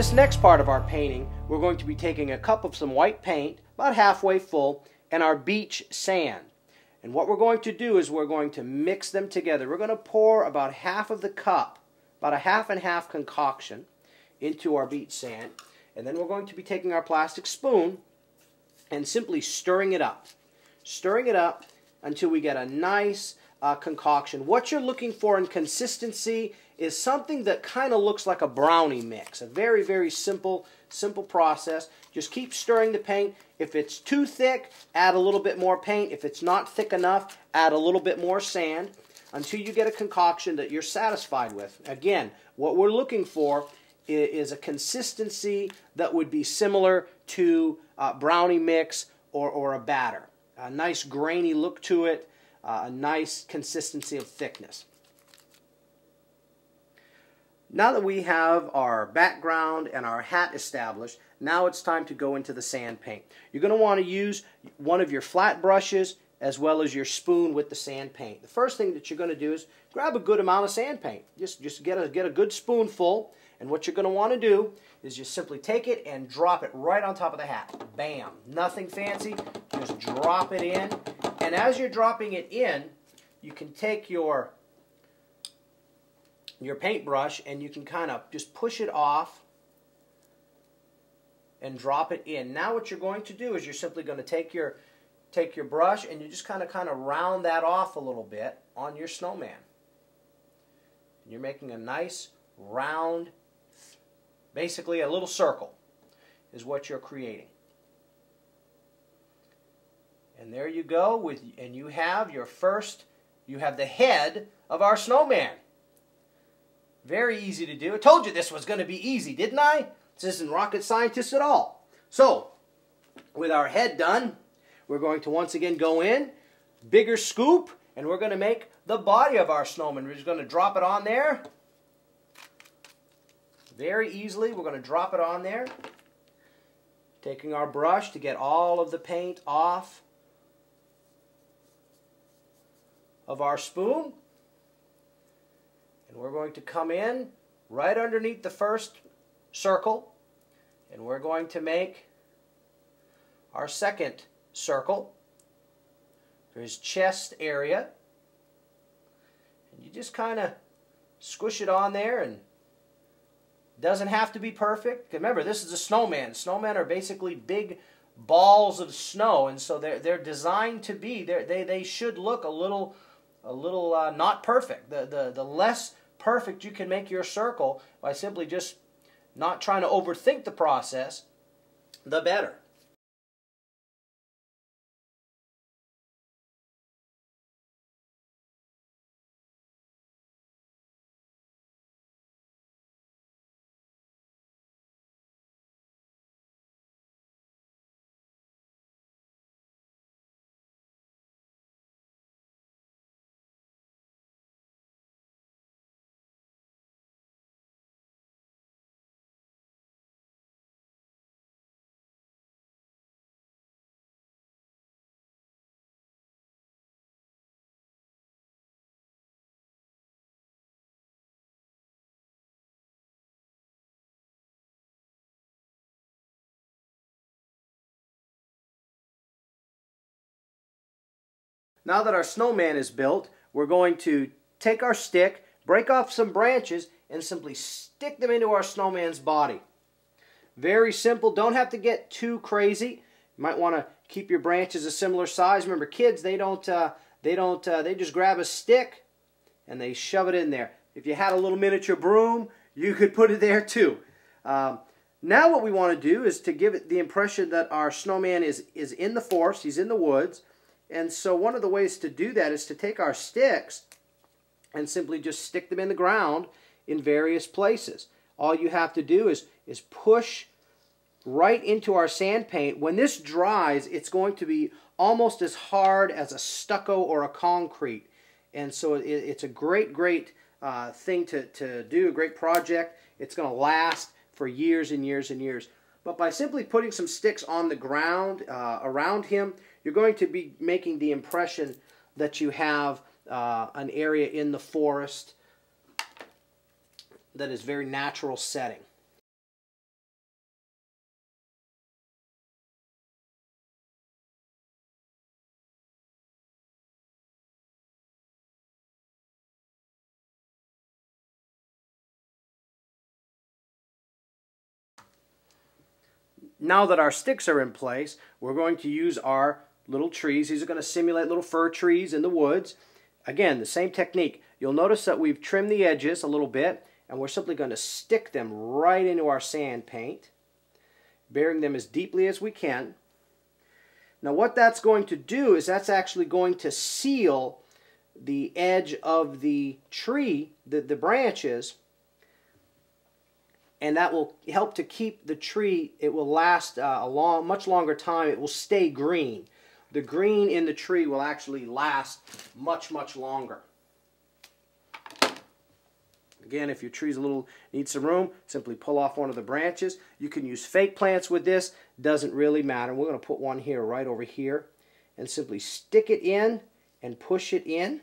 this next part of our painting, we're going to be taking a cup of some white paint, about halfway full, and our beach sand. And what we're going to do is we're going to mix them together. We're going to pour about half of the cup, about a half and half concoction, into our beach sand. And then we're going to be taking our plastic spoon and simply stirring it up. Stirring it up until we get a nice concoction. What you're looking for in consistency is something that kind of looks like a brownie mix. A very, very simple process. Just keep stirring the paint. If it's too thick, add a little bit more paint. If it's not thick enough, add a little bit more sand until you get a concoction that you're satisfied with. Again, what we're looking for is a consistency that would be similar to brownie mix or a batter. A nice grainy look to it, a nice consistency of thickness. Now that we have our background and our hat established, now it's time to go into the sand paint. You're going to want to use one of your flat brushes as well as your spoon with the sand paint. The first thing that you're going to do is grab a good amount of sand paint. Just get a good spoonful, and what you're going to want to do is just simply take it and drop it right on top of the hat. Bam! Nothing fancy, just drop it in. And as you're dropping it in, you can take your paintbrush and you can kind of just push it off and drop it in. Now what you're going to do is you're simply going to take your brush and you just kind of round that off a little bit on your snowman. And you're making a nice round, basically a little circle is what you're creating. And there you go, and you have the head of our snowman. Very easy to do. I told you this was going to be easy, didn't I? This isn't rocket scientist at all. So, with our head done, we're going to once again go in, bigger scoop, and we're going to make the body of our snowman. We're just going to drop it on there. Very easily, we're going to drop it on there. Taking our brush to get all of the paint off of our spoon. And we're going to come in right underneath the first circle, and we're going to make our second circle for his chest area. And you just kind of squish it on there, and it doesn't have to be perfect. Remember, this is a snowman. Snowmen are basically big balls of snow, and so they're designed to be. They should look a little not perfect. The less perfect you can make your circle by simply just not trying to overthink the process, the better. Now that our snowman is built, we're going to take our stick, break off some branches, and simply stick them into our snowman's body. Very simple. Don't have to get too crazy. You might want to keep your branches a similar size. Remember, kids, they just grab a stick and they shove it in there. If you had a little miniature broom, you could put it there too. Now what we want to do is to give it the impression that our snowman is in the forest, he's in the woods. And so one of the ways to do that is to take our sticks and simply just stick them in the ground in various places. All you have to do is push right into our sand paint. When this dries, it's going to be almost as hard as a stucco or a concrete. And so it's a great thing to do, a great project. It's going to last for years and years and years. But by simply putting some sticks on the ground around him, you're going to be making the impression that you have an area in the forest that is very natural setting. Now that our sticks are in place, we're going to use our little trees. These are going to simulate little fir trees in the woods. Again, the same technique. You'll notice that we've trimmed the edges a little bit, and we're simply going to stick them right into our sand paint, burying them as deeply as we can. Now what that's going to do is that's actually going to seal the edge of the tree, the branches, and that will help to keep the tree. It will last much longer time. It will stay green. The green in the tree will actually last much, much longer. Again, if your tree's needs some room, simply pull off one of the branches. You can use fake plants with this. Doesn't really matter. We're going to put one here, right over here, and simply stick it in and push it in,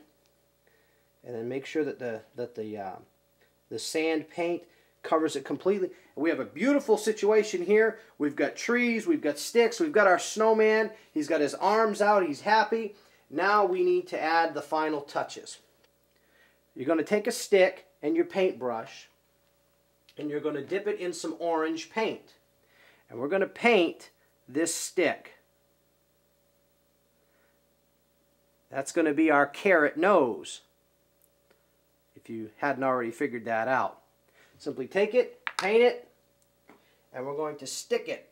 and then make sure that the sand paint covers it completely. We have a beautiful situation here. We've got trees, we've got sticks, we've got our snowman. He's got his arms out, he's happy. Now we need to add the final touches. You're going to take a stick and your paintbrush, and you're going to dip it in some orange paint. And we're going to paint this stick. That's going to be our carrot nose, if you hadn't already figured that out. Simply take it, paint it, and we're going to stick it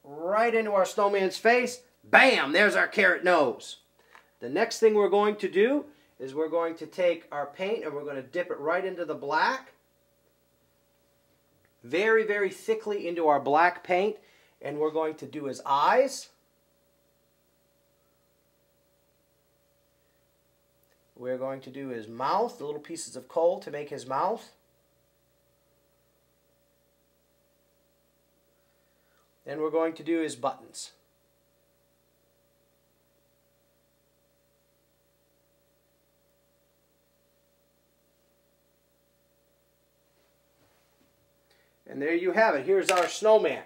right into our snowman's face. Bam! There's our carrot nose. The next thing we're going to do is we're going to take our paint and we're going to dip it right into the black, very, very thickly into our black paint, and we're going to do his eyes. We're going to do his mouth, the little pieces of coal to make his mouth. And we're going to do his buttons. And there you have it. Here's our snowman.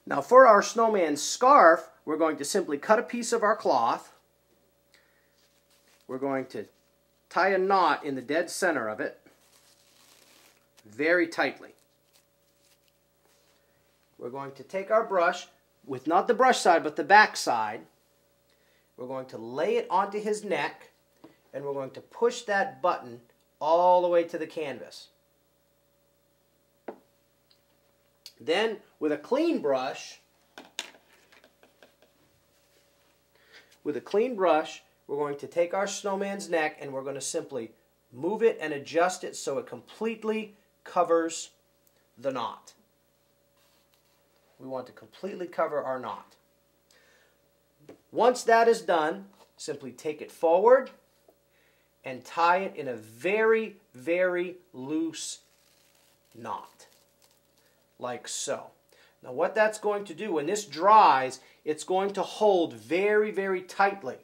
Now for our snowman scarf, we're going to simply cut a piece of our cloth. We're going to tie a knot in the dead center of it, very tightly. We're going to take our brush, with not the brush side, but the back side. We're going to lay it onto his neck, and we're going to push that button all the way to the canvas. Then, with a clean brush, we're going to take our snowman's neck and we're going to simply move it and adjust it so it completely covers the knot. We want to completely cover our knot. Once that is done, simply take it forward and tie it in a very, very loose knot, like so. Now what that's going to do, when this dries, it's going to hold very, very tightly.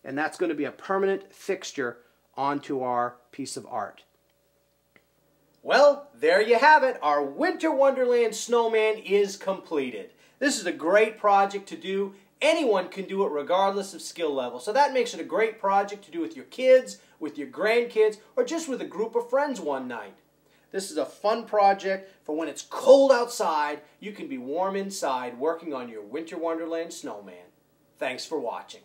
And that's going to be a permanent fixture onto our piece of art. Well, there you have it. Our Winter Wonderland Snowman is completed. This is a great project to do. Anyone can do it regardless of skill level. So that makes it a great project to do with your kids, with your grandkids, or just with a group of friends one night. This is a fun project for when it's cold outside. You can be warm inside working on your Winter Wonderland Snowman. Thanks for watching.